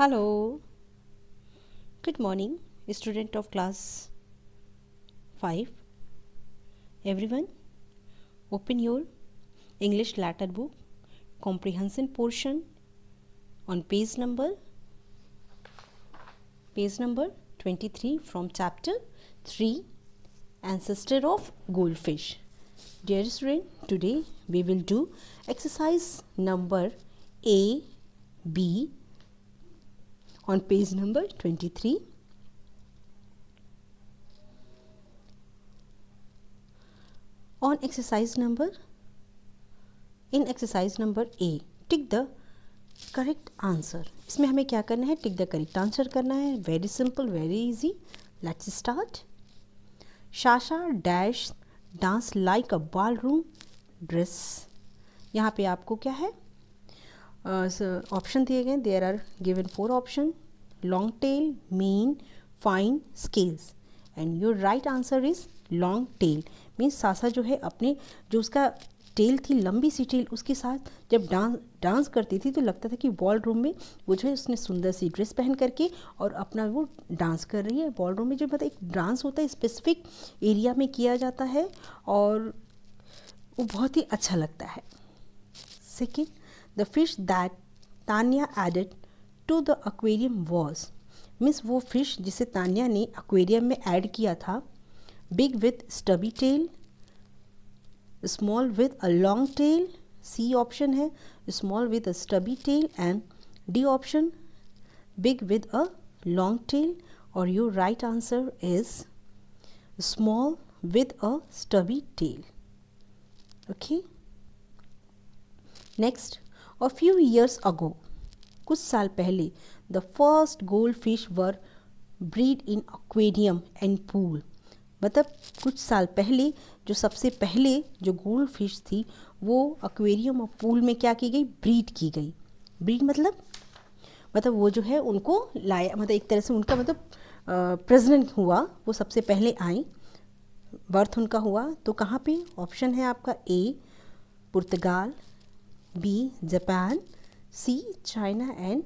Hello, good morning, student of class 5. Everyone, open your English letter book comprehension portion on page number 23 from chapter 3 Ancestor of Goldfish. Dear student, today we will do exercise number A, B on page number 23. In exercise number A, tick the correct answer. इसमें हमें क्या करना है? Tick the correct answer करना है. Very simple, very easy. Let's start. Sasha dash dance like a ballroom dress. यहाँ पे आपको क्या है? ऑप्शन दिए गए. There are given 4 option. Long tail, mean, fine, scales. And your right answer is long tail. Means Sasha जो है अपने जो उसका टेल थी, लंबी सी टेल, उसके साथ जब डांस करती थी तो लगता था कि बॉल रूम में वो जो है उसने सुंदर सी ड्रेस पहन करके और अपना वो डांस कर रही है. बॉल रूम में जो मतलब एक डांस होता है स्पेसिफिक एरिया में किया जाता है और वो बहुत ही अच्छा लगता है. Second, the fish that Tanya added to the aquarium was. Means वो फिश जिसे तान्या ने एक्वेरियम में ऐड किया था. Big with stubby tail, small with a long tail. C option है small with a stubby tail. And D option big with a long tail. और your right answer is small with a stubby tail. Okay. Next, a few years ago, कुछ साल पहले, the first gold fish were breed in aquarium and pool. मतलब कुछ साल पहले जो सबसे पहले जो गोल्ड फिश थी वो एक्वेरियम और पूल में क्या की गई? ब्रीड की गई. ब्रीड मतलब वो जो है उनको लाया, मतलब एक तरह से उनका मतलब प्रेजनेंट हुआ. वो सबसे पहले आई, बर्थ उनका हुआ. तो कहाँ पे? ऑप्शन है आपका A Portugal, B Japan, C China and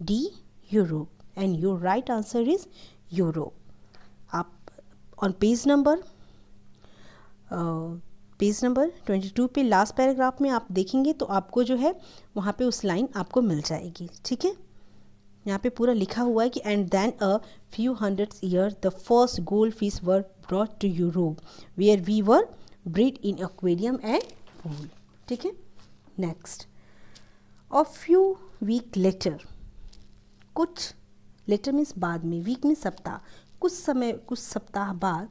D Europe. And your right answer is Europe. आप ऑन पेज नंबर 22 पे लास्ट पैराग्राफ में आप देखेंगे तो आपको जो है वहाँ पे उस लाइन आपको मिल जाएगी. ठीक है. यहाँ पे पूरा लिखा हुआ है कि and then a few hundreds year the first gold fish were brought to Europe where we were breed in aquarium and pool. ठीक है. Next, a few week later. कुछ लेटर मीन्स बाद में, वीक में सप्ताह. कुछ सप्ताह बाद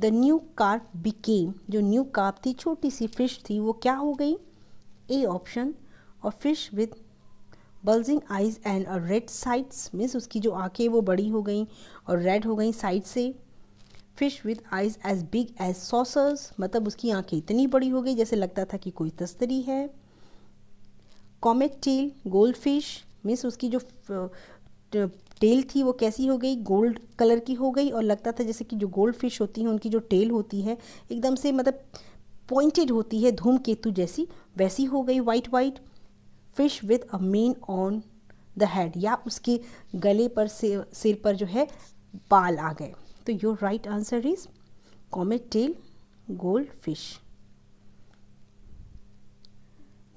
द न्यू कार्प बिकेम. जो न्यू कार्प थी, छोटी सी फिश थी, वो क्या हो गई? ए ऑप्शन, और fish with bulging eyes and a red sides. Means उसकी जो आंखें वो बड़ी हो गई और रेड हो गई साइड से. Fish with eyes as big as saucers. मतलब उसकी आंखें इतनी बड़ी हो गई जैसे लगता था कि कोई तस्तरी है. Comet tail gold fish. Means उसकी जो टेल थी वो कैसी हो गई? गोल्ड कलर की हो गई और लगता था जैसे कि जो गोल्ड फिश होती हैं उनकी जो टेल होती है एकदम से मतलब पॉइंटेड होती है, धूमकेतु जैसी, वैसी हो गई, white. Fish with a main on the head. या उसके गले पर सिर पर जो है बाल आ गए. तो your right answer is comet tail gold fish.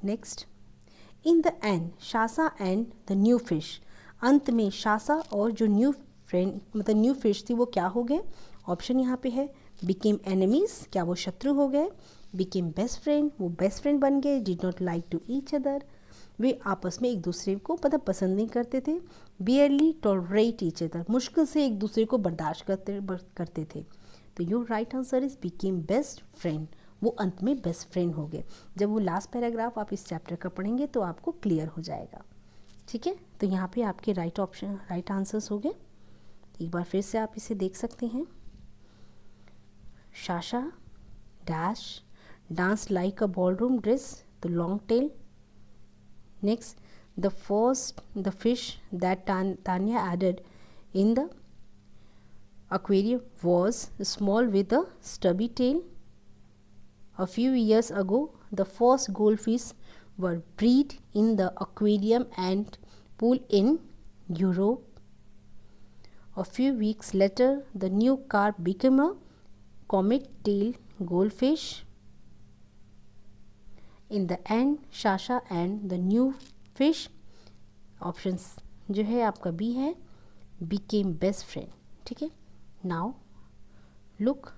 Next, in the end Sasha and the new fish. अंत में शासा और जो न्यू फिश थी वो क्या हो गए? ऑप्शन यहाँ पे है बिकेम एनिमीज. क्या वो शत्रु हो गए? Became best friend. वो बेस्ट फ्रेंड बन गए. Did not like to each other. वे आपस में एक दूसरे को मतलब पसंद नहीं करते थे. Barely tolerate each other. मुश्किल से एक दूसरे को बर्दाश्त करते थे. तो your right answer is became best friend. वो अंत में बेस्ट फ्रेंड हो गए. जब वो लास्ट पैराग्राफ आप इस चैप्टर का पढ़ेंगे तो आपको क्लियर हो जाएगा. ठीक है. तो यहाँ पे आपके राइट आंसर्स हो गए. एक बार फिर से आप इसे देख सकते हैं. Sasha dash dance like a ballroom dress, the long tail. Next, the fish that Tanya added in the aquarium was small with a stubby tail. A few years ago, the first goldfish were bred in the aquarium and pool in Europe. A few weeks later, the new carp became a comet-tailed goldfish. In the end, Sasha and the new fish, options जो है आपका B है, became best friend. ठीक है. Now look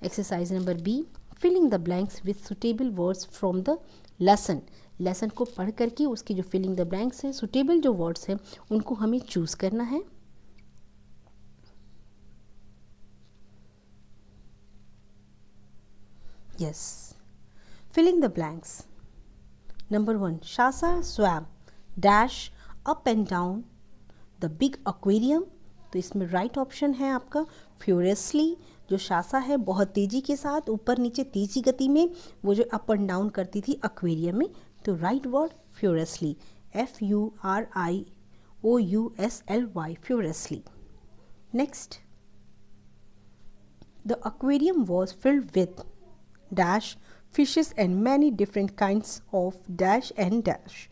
exercise number B, filling the blanks with suitable words from the lesson. Lesson को पढ़ करके उसकी जो फिलिंग द ब्लैंक्स है, सुटेबल जो वर्ड्स हैं उनको हमें चूज करना है. Yes, filling the blanks. Number 1, Sasha swam dash up and down the big aquarium. तो इसमें राइट ऑप्शन है आपका फ्यूरियसली. जो शासा है बहुत तेज़ी के साथ ऊपर नीचे तेज़ी गति में वो जो अप एंड डाउन करती थी एक्वेरियम में. तो write word furiously, FURIOUSLY, furiously. Next, the aquarium was filled with dash fishes and many different kinds of dash and dash.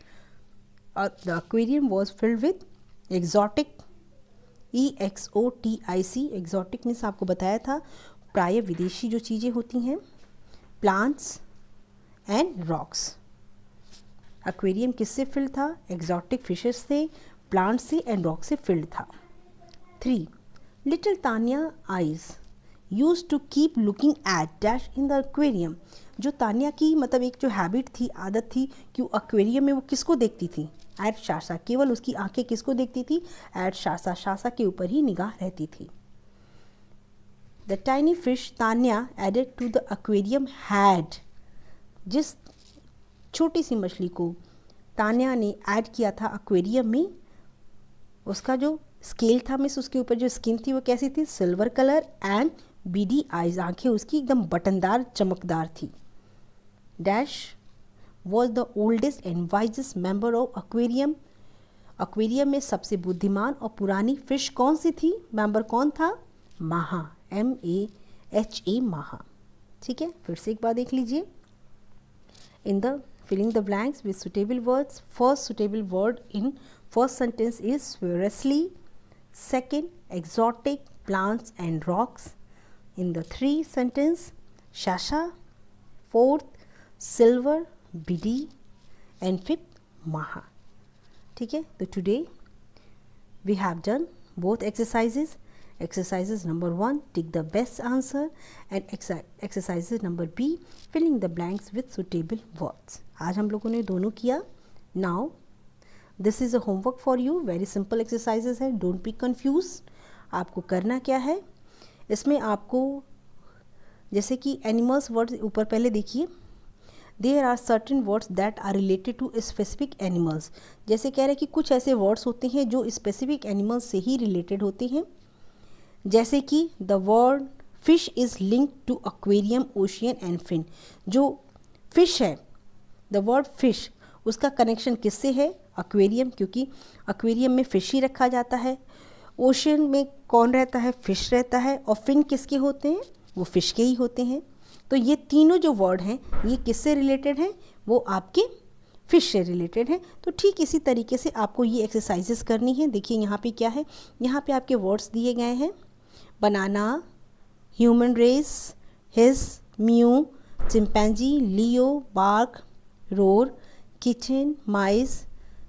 The aquarium was filled with exotic, EXOTIC, exotic means आपको बताया था प्राय विदेशी जो चीज़ें होती हैं, प्लांट्स एंड रॉक्स. एक्वेरियम किससे फिल्ड था? एक्सोटिक फिशेस से, प्लांट्स से एंड रॉक से फिल्ड था. 3, little Tania eyes use to keep looking at dash in the aquarium. जो तानिया की मतलब एक जो हैबिट थी, आदत थी कि वो एक्वेरियम में वो किसको देखती थी? एट शासा. केवल उसकी आंखें किसको देखती थी? एट शासा. शासा के ऊपर ही निगाह रहती थी. The tiny fish Tanya added to the aquarium had. जिस छोटी सी मछली को तान्या ने ऐड किया था एक्वेरियम में, उसका जो स्केल था मीन्स उसके ऊपर जो स्किन थी वो कैसी थी? Silver colour and beady eyes. आंखें उसकी एकदम बटनदार चमकदार थी. Dash was the oldest and wisest member of aquarium. Aquarium में सबसे बुद्धिमान और पुरानी फिश कौन सी थी? मेंबर कौन था? माहा, MAHA, माहा. ठीक है, फिर से एक बार देख लीजिए. In the filling the blanks with suitable words, first suitable word in first sentence is furiously. Second, exotic plants and rocks. In the 3 sentence, shasha. Fourth, silver, bidi. And fifth, maha. ठीक है, तो today we have done both exercises. Exercises number 1, tick the best answer, and exercises number B, filling the blanks with suitable words. आज हम लोगों ने दोनों किया. Now this is a homework for you. Very simple exercises है, don't be confused. आपको करना क्या है इसमें? आपको जैसे कि एनिमल्स वर्ड्स ऊपर पहले देखिए. There are certain words that are related to specific animals. जैसे कह रहे हैं कि कुछ ऐसे वर्ड्स होते हैं जो स्पेसिफिक एनिमल्स से ही रिलेटेड होते हैं. जैसे कि the word fish is linked to aquarium, ocean and fin. जो फिश है, द वर्ड फिश, उसका कनेक्शन किससे है? एक्वेरियम, क्योंकि एक्वेरियम में फिश ही रखा जाता है. ओशियन में कौन रहता है? फिश रहता है. और फिन किसके होते हैं? वो फिश के ही होते हैं. तो ये तीनों जो वर्ड हैं ये किससे रिलेटेड हैं? वो आपके फिश से रिलेटेड है. तो ठीक इसी तरीके से आपको ये एक्सरसाइजेस करनी है. देखिए यहाँ पे क्या है, यहाँ पे आपके वर्ड्स दिए गए हैं. Banana, human race, hiss, mew, chimpanzee, Leo, bark, roar, kitchen, mice,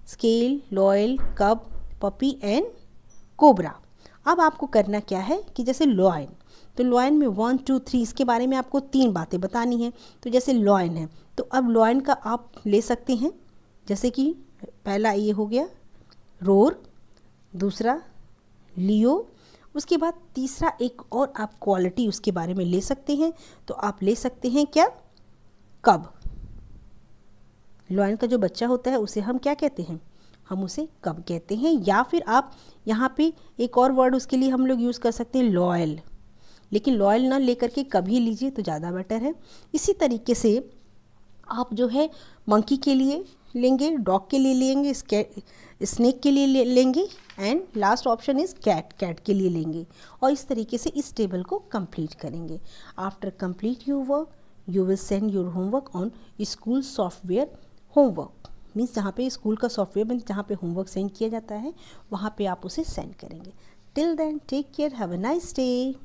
scale, loyal, cub, puppy and cobra. अब आपको करना क्या है कि जैसे लॉयन, तो लॉयन में 1, 2, 3 इसके बारे में आपको 3 बातें बतानी हैं. तो जैसे लॉयन है तो अब लॉयन का आप ले सकते हैं. जैसे कि पहला ये हो गया रोर, दूसरा लियो, उसके बाद तीसरा एक और आप क्वालिटी उसके बारे में ले सकते हैं. तो आप ले सकते हैं क्या? कब. लॉयन का जो बच्चा होता है उसे हम क्या कहते हैं? हम उसे कब कहते हैं. या फिर आप यहाँ पे एक और वर्ड उसके लिए हम लोग यूज़ कर सकते हैं लॉयल. लेकिन लॉयल ना लेकर के कभी लीजिए तो ज़्यादा बेटर है. इसी तरीके से आप जो है मंकी के लिए लेंगे, डॉग के लिए लेंगे, स्नेक के लिए लेंगे and last option is cat, cat के लिए लेंगे. और इस तरीके से इस टेबल को कंप्लीट करेंगे. After complete your work you will send your homework on school software homework. Means जहाँ पे स्कूल का सॉफ्टवेयर मीन्स जहाँ पे होमवर्क सेंड किया जाता है वहाँ पे आप उसे सेंड करेंगे। Till then take care, have a nice day.